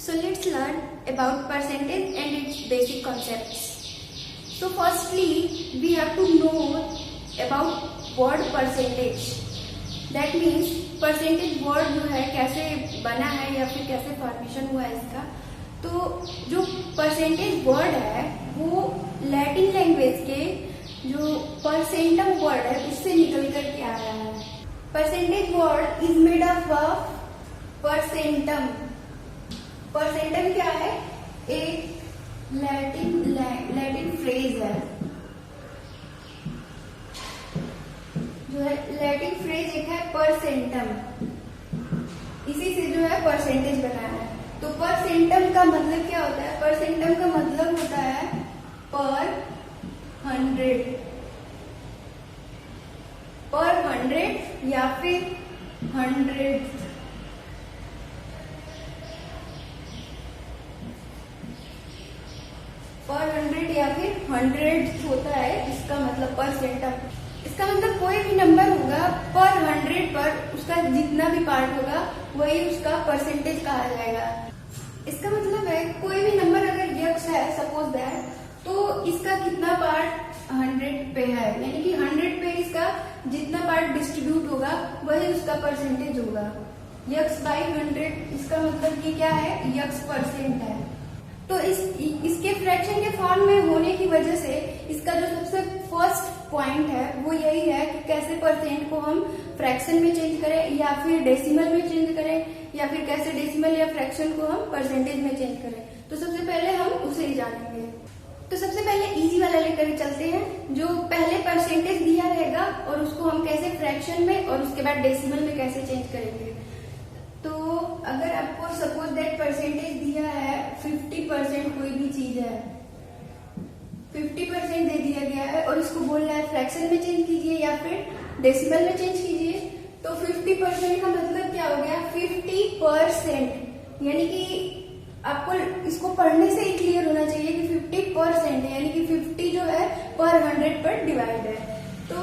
So let's learn about percentage and its basic concepts. So firstly, we have to know about word percentage. That means percentage word जो है कैसे बना है या फिर कैसे फॉर्मेशन हुआ है इसका. तो जो परसेंटेज वर्ड है वो लैटिन लैंग्वेज के जो परसेंटम वर्ड है उससे निकल कर के आया है. Percentage word is made of percentum. Percentum क्या है? एक लैटिन फ्रेज है. जो है लैटिन फ्रेज एक है परसेंटम. इसी से जो है परसेंटेज बना है. तो परसेंटम का मतलब क्या होता है? परसेंटम का मतलब होता है पर 100 या फिर 100. पर 100 या फिर 100 होता है इसका मतलब परसेंटम. इसका मतलब कोई भी नंबर होगा पर 100 पर उसका जितना भी पार्ट होगा वही उसका परसेंटेज कहा जाएगा. इसका मतलब है कोई भी नंबर अगर यक्स है सपोज दैट, तो इसका कितना पार्ट 100 पे है, यानी कि 100 पे इसका जितना पार्ट डिस्ट्रीब्यूट होगा वही उसका परसेंटेज होगा. यक्स बाई 100 इसका मतलब कि क्या है? यक्स परसेंट है. तो इसके फ्रैक्शन के फॉर्म में होने की वजह से इसका जो सबसे फर्स्ट पॉइंट है वो यही है कि कैसे परसेंट को हम फ्रैक्शन में चेंज करें या फिर डेसिमल में चेंज करें या फिर कैसे डेसिमल या फ्रैक्शन को हम परसेंटेज में चेंज करें. तो सबसे पहले हम उसे ही जानेंगे. तो सबसे पहले इजी वाला लेकर चलते हैं जो पहले परसेंटेज दिया रहेगा और उसको हम कैसे फ्रैक्शन में और उसके बाद डेसिमल में कैसे चेंज करेंगे. तो अगर आपको सपोज दैट परसेंटेज दिया है 50% कोई भी चीज है, 50% दे दिया गया है और इसको बोलना है फ्रैक्शन में चेंज कीजिए या फिर डेसिमल में चेंज कीजिए. तो 50% का मतलब क्या हो गया? 50%. यानी कि आपको इसको पढ़ने से ही क्लियर होना चाहिए कि 50% है, यानी कि 50 जो है पर 100 पर डिवाइड है. तो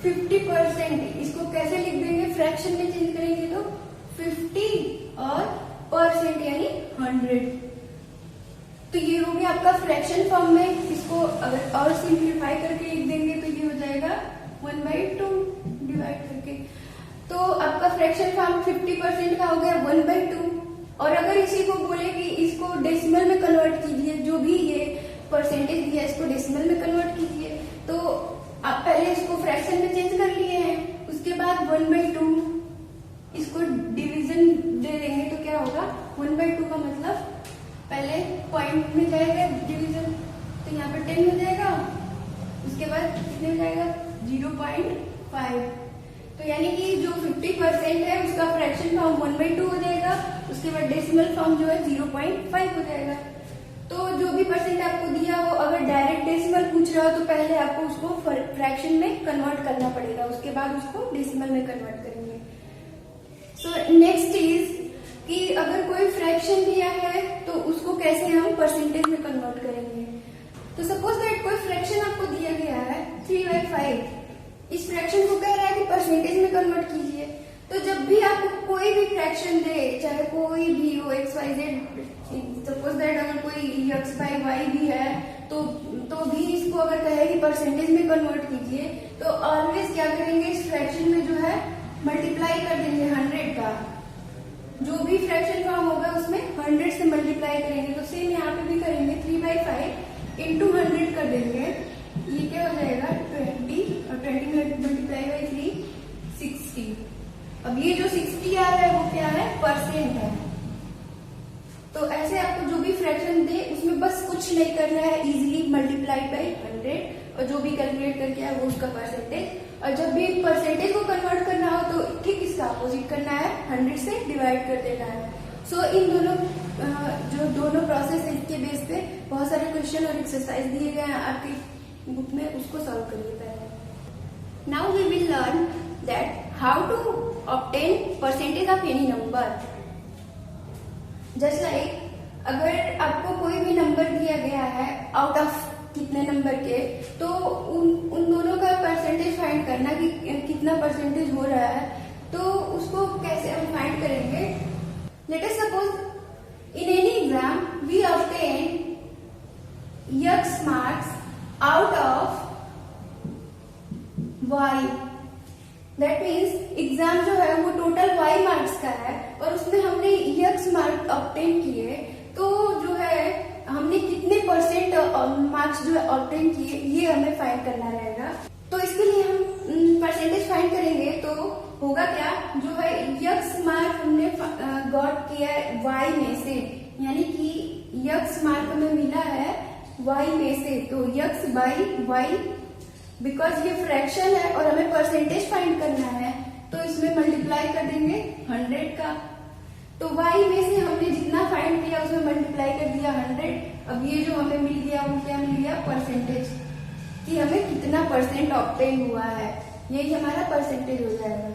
50% इसको कैसे लिख देंगे? फ्रैक्शन में चेंज करेंगे तो 50 और परसेंट यानी 100. तो ये हो गया आपका फ्रैक्शन फॉर्म में. इसको अगर और सिंप्लीफाई करके लिख देंगे तो ये हो जाएगा 1/2 डिवाइड करके. तो आपका फ्रैक्शन फॉर्म 50% का हो गया 1/2. और अगर इसी को बोले कि इसको डेसिमल में कन्वर्ट कीजिए, जो भी ये परसेंटेज दिया इसको डेसिमल में कन्वर्ट कीजिए, तो आप पहले इसको फ्रैक्शन में चेंज कर लिए हैं, उसके बाद 1/2 इसको डिवीजन दे देंगे तो क्या होगा? 1/2 का मतलब पहले पॉइंट में जाएगा डिवीजन, तो यहाँ पे 10 हो जाएगा. उसके बाद कितने हो जाएगा? 0.5. तो यानी कि जो 50% है उसका फ्रैक्शन फॉर्म 1/2 हो जाएगा. उसके बाद डेसिमल फॉर्म जो है 0.5 हो जाएगा. तो जो भी परसेंट आपको दिया हो अगर डायरेक्ट डेसिमल पूछ रहा हो तो पहले आपको उसको फ्रैक्शन में कन्वर्ट करना पड़ेगा, उसके बाद उसको डेसिमल में कन्वर्ट करेंगे. सो नेक्स्ट इज कि अगर कोई फ्रैक्शन दिया है तो उसको कैसे हम परसेंटेज में कन्वर्ट करेंगे. तो सपोज दैट कोई फ्रैक्शन आपको दिया गया है 3/5. इस फ्रैक्शन को कह रहा है कि परसेंटेज में कन्वर्ट कीजिए. तो जब भी आपको कोई भी फ्रैक्शन दे, चाहे कोई भी हो XYZ, सपोज दैट अगर कोई x/y भी है तो भी इसको अगर कहे कि परसेंटेज में कन्वर्ट कीजिए तो ऑलवेज क्या करेंगे? इस फ्रैक्शन में जो है मल्टीप्लाई कर देंगे 100 का. जो भी फ्रैक्शन फॉर्म होगा उसमें 100 से मल्टीप्लाई करेंगे. तो सेम यहाँ पे भी करेंगे 3/5 इंटू 100 कर देंगे. ये क्या हो जाएगा? 20 और 20 मल्टीप्लाई बाई 3 60. अब ये जो 60 आ रहा है वो क्या है? परसेंट है. तो ऐसे आपको जो भी फ्रैक्शन दे उसमें बस कुछ नहीं करना है, इजीली मल्टीप्लाई बाई 100 और जो भी कैलकुलेट करके है वो उसका परसेंटेज. और जब भी परसेंटेज को कन्वर्ट करना हो तो ठीक इसका अपोजिट करना है, 100 से डिवाइड कर देना है. सो इन दोनों जो दोनों प्रोसेस है इसके बेस पे बहुत सारे क्वेश्चन और एक्सरसाइज दिए गए हैं आपकी बुक में, उसको सॉल्व करिए पहले. Now we will learn that how to obtain percentage of any number. Just like अगर आपको कोई भी नंबर दिया गया है आउट ऑफ कितने नंबर के, तो उन दोनों का परसेंटेज फाइंड करना कि कितना परसेंटेज हो रहा है. तो उसको कैसे हम फाइंड करेंगे? Let us suppose in any exam we obtain X marks out of Y. That means exam जो है वो टोटल Y मार्क्स का है और उसमें हमने X मार्क ऑब्टेन किए, तो जो है हमने कितने परसेंट मार्क्स जो है ऑब्टेन किए ये हमें फाइंड करना रहेगा। तो इसके लिए हम परसेंटेज फाइंड करेंगे, तो होगा क्या, जो है X मार्क हमने गॉट किया है Y में से, यानी कि X मार्क हमें मिला है Y में से, तो X बाई Y, बिकॉज ये फ्रैक्शन है और हमें परसेंटेज फाइंड करना है, तो इसमें मल्टीप्लाई कर देंगे 100 का। तो Y में से हमने जितना फाइंड किया उसमें मल्टीप्लाई कर दिया 100। अब ये जो हमें मिल गया वो क्या मिल गया, परसेंटेज, कि हमें कितना परसेंट ऑब्टेन हुआ है, यही हमारा परसेंटेज हो जाएगा।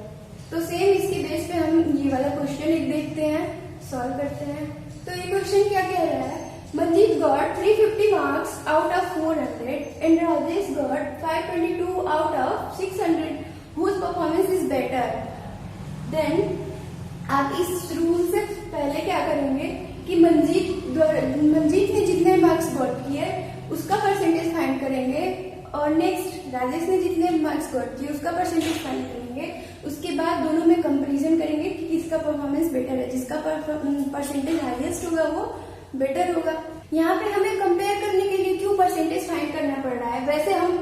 तो सेम इसके बेस पे हम ये वाला क्वेश्चन एक देखते हैं, सॉल्व करते हैं। तो ये क्वेश्चन क्या कह रहा है, Manjeet got 350 marks out of 400 and Rajesh got 522 out of 600. Whose performance is better? Then आप इस रूल से पहले क्या करेंगे कि मंजीत ने जितने मार्क्स गॉट किए उसका परसेंटेज फाइंड करेंगे, और नेक्स्ट राजेश ने जितने मार्क्स गॉट किए उसका परसेंटेज फाइंड करेंगे। उसके बाद दोनों में कंपैरिजन करेंगे कि किसका परफॉर्मेंस बेटर है, जिसका परसेंटेज हाईएस्ट होगा वो बेटर होगा। यहाँ पे हमें कंपेयर करने के लिए क्यों परसेंटेज फाइंड करना पड़ रहा है, वैसे हम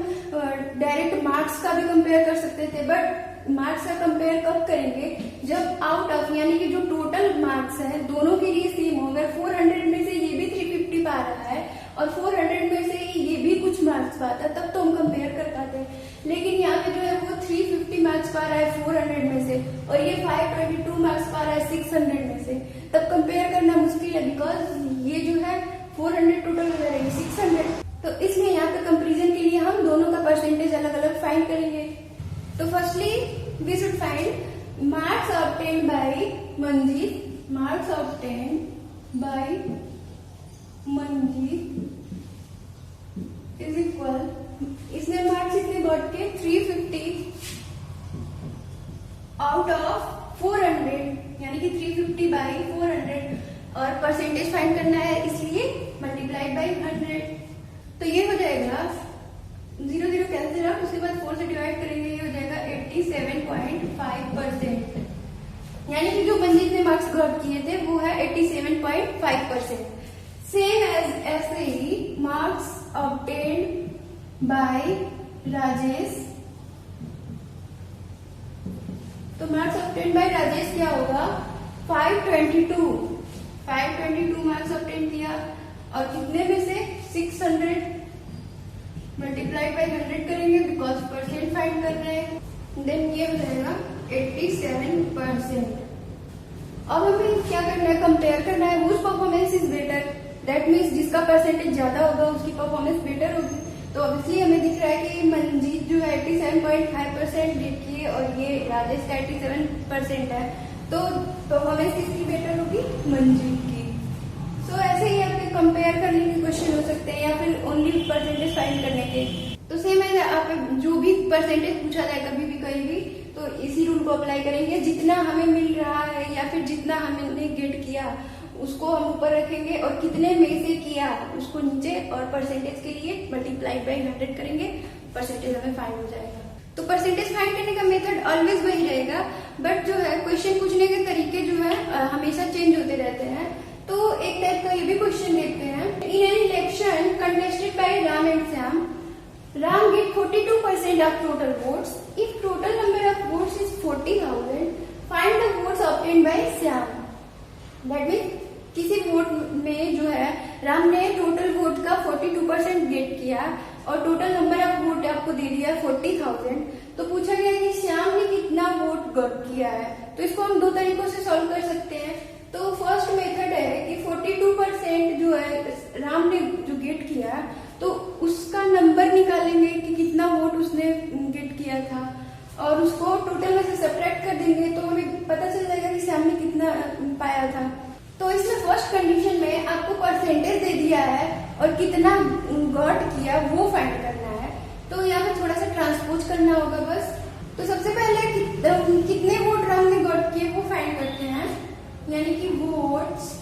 डायरेक्ट मार्क्स का भी कंपेयर कर सकते थे, बट मार्क्स का कंपेयर कब करेंगे, जब आउट ऑफ यानी कि जो टोटल मार्क्स है दोनों के लिए सेम हो। अगर 400 में से ये भी 350 पा रहा है और 400 में से ये भी कुछ मार्क्स पाता तब तो हम कंपेयर कर पाते, लेकिन यहाँ पे जो है वो 350 मार्क्स पा रहा है 400 में से और ये 522 मार्क्स पा रहा है 600 में से, तब कंपेयर करना मुश्किल है, बिकॉज ये जो है 400 टोटल हो जाएगी 600। तो इसलिए यहाँ पे कंपैरिजन के लिए हम दोनों का परसेंटेज अलग अलग फाइंड करेंगे। तो firstly we should find marks obtain by Manjeet, marks obtain by Manjeet is equal, इसने मार्क्स इतने गॉट के 350 आउट ऑफ 400, यानी कि 350 बाई 400, और परसेंटेज फाइंड करना है इसलिए मल्टीप्लाइड बाई 100। तो ये हो जाएगा 0 0 कैंसिल आउट, उसके बाद 4 से डिवाइड करेंगे, ये हो जाएगा 87.5%, यानी कि जो मंजीत ने मार्क्स गॉट किए थे वो है 87.5%। सेम एज ऐसे ही मार्क्स ऑब्टेन्ड बाय राजेश, तो मार्क्स ऑब्टेन्ड बाय राजेश क्या होगा, 522 मार्क्स ऑब्टेन किया, और कितने में से 600 मल्टीप्लाइड बाय 100 करेंगे बिकॉज परसेंट फाइंड कर रहे हैं, देन ये हो जाएगा 87%। अब हमें क्या करना है, कंपेयर करना है whose performance is better, that means जिसका परसेंटेज ज्यादा होगा उसकी परफॉर्मेंस बेटर होगी। तो ऑब्वियसली हमें दिख रहा है कि मंजीत जो है 87.5% गेट किए और ये राजेश का 87% है, तो परफॉर्मेंस किसकी बेटर होगी, मंजीत की। सो ऐसे ही आपके कंपेयर करने के क्वेश्चन हो सकते हैं या फिर ओनली परसेंटेज फाइंड करने के। तो सेम है, आप जो भी परसेंटेज पूछा जाए कभी भी कहीं भी, तो इसी रूल को अप्लाई करेंगे, जितना हमें मिल रहा है या फिर जितना हमने गेट किया उसको हम ऊपर रखेंगे और कितने में से किया उसको नीचे, और परसेंटेज के लिए मल्टीप्लाइड बाय 100 करेंगे, परसेंटेज हमें फाइंड हो जाएगा। तो परसेंटेज फाइंड करने का मेथड ऑलवेज वही रहेगा, बट जो है क्वेश्चन पूछने के तरीके जो है हमेशा चेंज होते रहते हैं। तो एक टाइप का ये भी क्वेश्चन देखते हैं, in an election contested by Ram and Shyam, Ram get 42% of total votes, if total number of votes is 40,000, find the votes obtained by Shyam. That mean किसी वोट में जो है राम ने टोटल वोट का 42% गेट किया और टोटल नंबर ऑफ वोट आपको दे दिया 40,000, तो पूछा गया कि श्याम ने कितना वोट गेट किया है। तो इसको हम दो तरीकों से सॉल्व कर सकते हैं। तो फर्स्ट मेथड है कि 42% जो है राम ने जो गेट किया तो उसका नंबर निकालेंगे कि कितना वोट उसने गेट किया था, और उसको टोटल में से सब्ट्रैक्ट कर देंगे तो हमें पता चल जाएगा कि श्याम ने कितना पाया था। तो इसमें फर्स्ट कंडीशन में आपको परसेंटेज दे दिया है और कितना गॉट किया वो फाइंड करना है। तो यहाँ पे थोड़ा सा ट्रांसपोज करना होगा बस। तो सबसे पहले कितने वोट राम ने गॉट किए वो फाइंड करते हैं, यानी कि वोट्स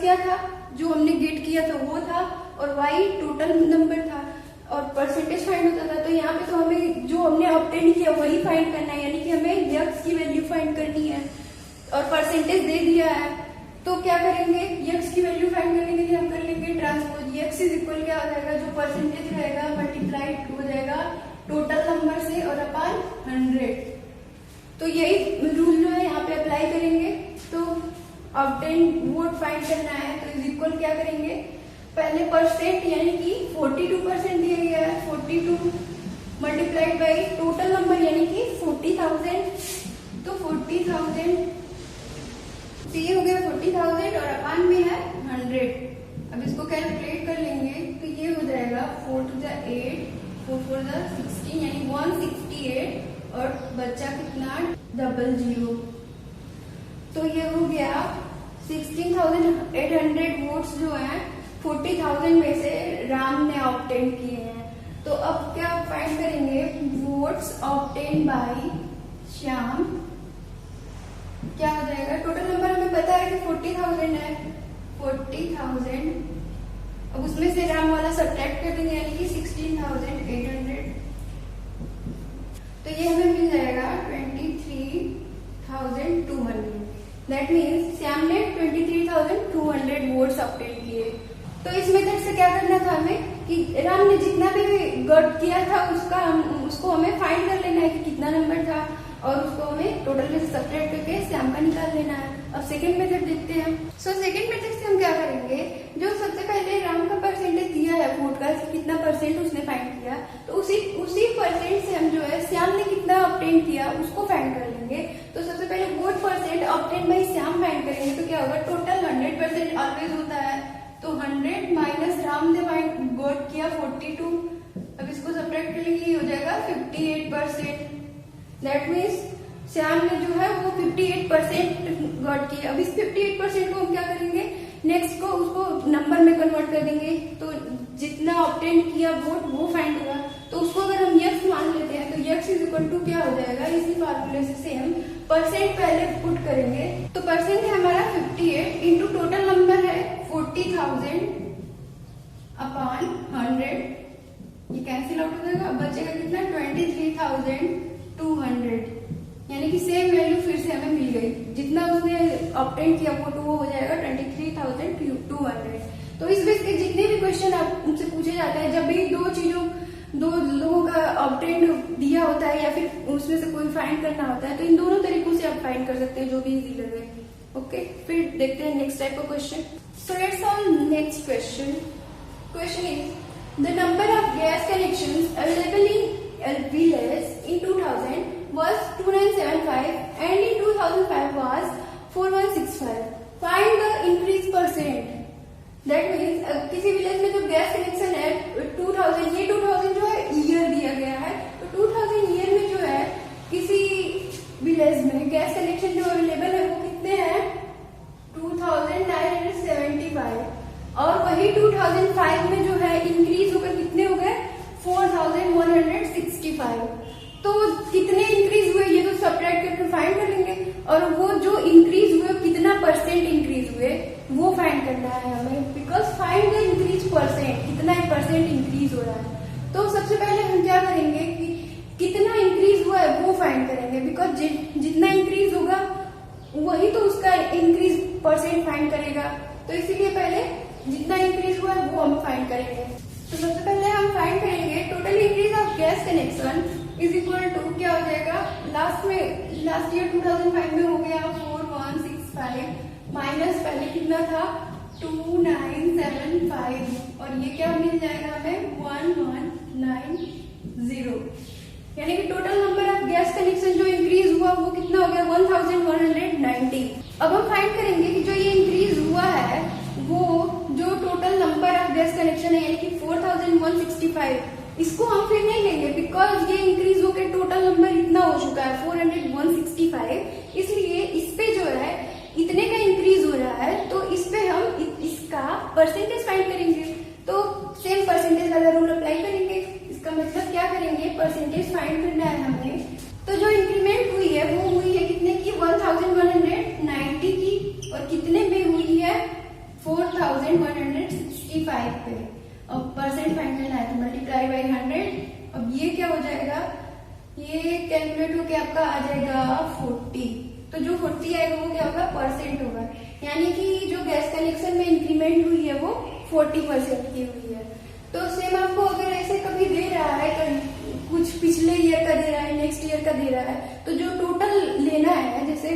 क्या था, जो हमने गेट किया था वो था, और y टोटल नंबर था, और परसेंटेज फाइंड होता था। तो यहाँ पे तो हमें जो हमने ऑब्टेन किया वही फाइंड करना है, यानी कि हमें यक्स की वैल्यू फाइंड करनी है, और परसेंटेज दे दिया है। तो क्या करेंगे, यक्स की वैल्यू फाइंड करने के लिए हम कर लेंगे ट्रांसपोज। यक्स इज इक्वल क्या हो जाएगा, जो परसेंटेज रहेगा मल्टीप्लाइड हो जाएगा टोटल नंबर से और अपान 100। तो यही रूल जो है यहाँ पे अप्लाई करेंगे। तो ऑब्टेन वोट फाइंड करना है, तो इज इक्वल क्या करेंगे, पहले परसेंट यानी कि 42% दिया गया है, 42 मल्टीप्लाइड बाई टोटल नंबर यानी कि 40,000। तो 40,000, तो ये हो गया 40,000 और अपान में है 100। अब इसको कैलकुलेट कर लेंगे तो ये हो जाएगा 4 to the 8, 4 4 the 16 यानी 168, और बच्चा कितना 00। तो ये हो गया 16,800 वोट्स जो है 40,000 में से राम ने ऑब्टेन किए हैं। तो अब क्या फाइंड करेंगे, वोट्स ऑब्टेन बाय श्याम क्या हो जाएगा, टोटल नंबर हमें पता है कि 40,000 है, 40,000। अब उसमें से राम वाला सब्ट्रैक्ट कर देंगे यानी कि 16,800। तो ये हमें मिल जाएगा 23,200। दैट मीन्स श्याम ने 23,200 वोट्स ऑब्टेन किए। तो इस मेथड से क्या करना था हमें कि राम ने जितना भी गॉट किया था उसको हमें फाइंड कर लेना है कि कितना नंबर था, और उसको हमें टोटल में से सब्ट्रैक्ट करके श्याम का निकाल लेना है। अब सेकंड मेथड देखते हैं। सेकंड मेथड से हम क्या करेंगे, जो सबसे पहले राम का परसेंटेज दिया है वोट का, कितना परसेंट उसने फाइंड किया, तो उसी परसेंट से हम जो है श्याम ने कितना ऑब्टेन किया उसको फाइंड कर लेंगे। तो सबसे पहले vote percent obtain bye Shyam find करेंगे। तो क्या होगा, टोटल 100% ऑलवेज होता है, तो 100 माइनस राम ने गॉट किया 42। अब इसको सब्ट्रैक्ट करेंगे, हो जाएगा 58%। दैट मीन्स श्याम ने जो है वो 58% गॉट किया। अब इस 58% को हम क्या करेंगे, नेक्स्ट को उसको नंबर में कन्वर्ट कर देंगे। तो जितना ऑब्टेन किया वोट वो फाइंड होगा। तो उसको अगर हम यक्स मान लेते हैं तो यक्स इज इक्वल टू क्या हो जाएगा, इसी फार्मूले से हम परसेंट पहले पुट करेंगे। तो परसेंट है हमारा 58 इंटू टोटल नंबर है 40,000 अपॉन 100, ये कैंसिल आउट हो जाएगा। बचेगा कितना, 23,200, यानी कि सेम वैल्यू फिर से हमें मिल गई। जितना उसने ऑब्टेन किया वो हो जाएगा 23,200। तो इस बेस के जितने भी क्वेश्चन आप उनसे पूछे जाते हैं, जब भी दो लोगों का ऑब्टेन दिया होता है या फिर उसमें से कोई फाइंड करना होता है, तो इन दोनों तरीकों से आप फाइंड कर सकते हैं, जो भी इजी लगे। ओके, फिर देखते हैं नेक्स्ट टाइप का question. So let's solve next question. Question is the number of gas connections available in village in 2000 was 2975 and in 2005 was 4165. Find the increase percent. That means किसी village में जो gas connection है 2000, ये 2000 जो है year दिया गया है। तो 2000 ईयर में जो है किसी विलेज में गैस कनेक्शन जो अवेलेबल है वो कितने हैं, 2975, और वही 2005 में जो है इंक्रीज होकर कितने हो गए, 4165। तो कितने इंक्रीज हुए ये तो सब्ट्रैक्ट करके फाइंड कर लेंगे, और वो जो इंक्रीज हुए कितना परसेंट इंक्रीज हुए वो फाइंड करना है हमें, because find the increase percent, कितना परसेंट इंक्रीज हो रहा है। तो सबसे पहले हम क्या करेंगे कि कितना इंक्रीज हुआ है वो फाइंड करेंगे, बिकॉज जितना इंक्रीज होगा वही तो उसका इंक्रीज परसेंट फाइंड करेगा। तो इसीलिए पहले जितना इंक्रीज हुआ है वो हम फाइंड करेंगे। तो सबसे पहले हम फाइंड करेंगे total increase of gas connection is equal to क्या हो जाएगा, लास्ट ईयर 2005 में हो गया 4165 माइनस पहले कितना था 2975, और ये क्या मिल जाएगा हमें 1190, यानी कि total number of gas connection जो इंक्रीज हुआ वो कितना हो गया 1190। अब हम फाइंड करेंगे कि जो ये इंक्रीज हुआ है वो जो total number of gas connection है यानी कि 4165, इसको हम फिर नहीं लेंगे बिकॉज ये इंक्रीज होकर टोटल नंबर इतना हो चुका है 40165, इसलिए इस पे जो है इतने का इंक्रीज हो रहा है, तो इस पे हम इसका परसेंटेज फाइंड करेंगे। तो सेम परसेंटेज वाला रूल अप्लाई करेंगे। इसका मतलब क्या करेंगे, परसेंटेज फाइंड करना है हमें। तो जो इंक्रीमेंट हुई है वो हुई है कितने की 1190 की, और कितने में हुई है 4 कैलकुलेट होके आपका आ जाएगा 40। तो जो 40 आएगा वो क्या होगा, परसेंट होगा, यानी कि जो गैस कनेक्शन में इंक्रीमेंट हुई है वो 40% की हुई है। तो सेम आपको अगर ऐसे कभी दे रहा है, कुछ पिछले ईयर का दे रहा है, नेक्स्ट ईयर का दे रहा है, तो जो टोटल लेना है, जैसे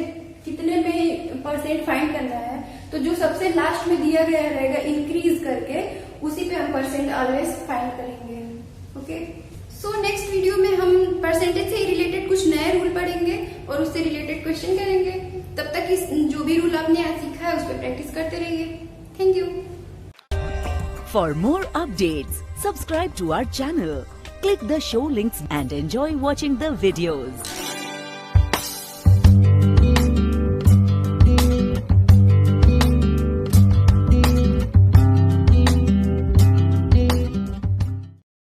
कितने में परसेंट फाइंड करना है, तो जो सबसे लास्ट में दिया गया रहेगा इंक्रीज करके, उसी पे हम परसेंट ऑलवेज फाइंड करेंगे। ओके, सो नेक्स्ट वीडियो में हम परसेंटेज से रिलेटेड कुछ नए रूल पढ़ेंगे और उससे रिलेटेड क्वेश्चन करेंगे। तब तक इस जो भी रूल आपने आज सीखा है उस पर प्रैक्टिस करते रहिए। Thank you. For more updates, subscribe to our channel, click the show links and enjoy watching the videos.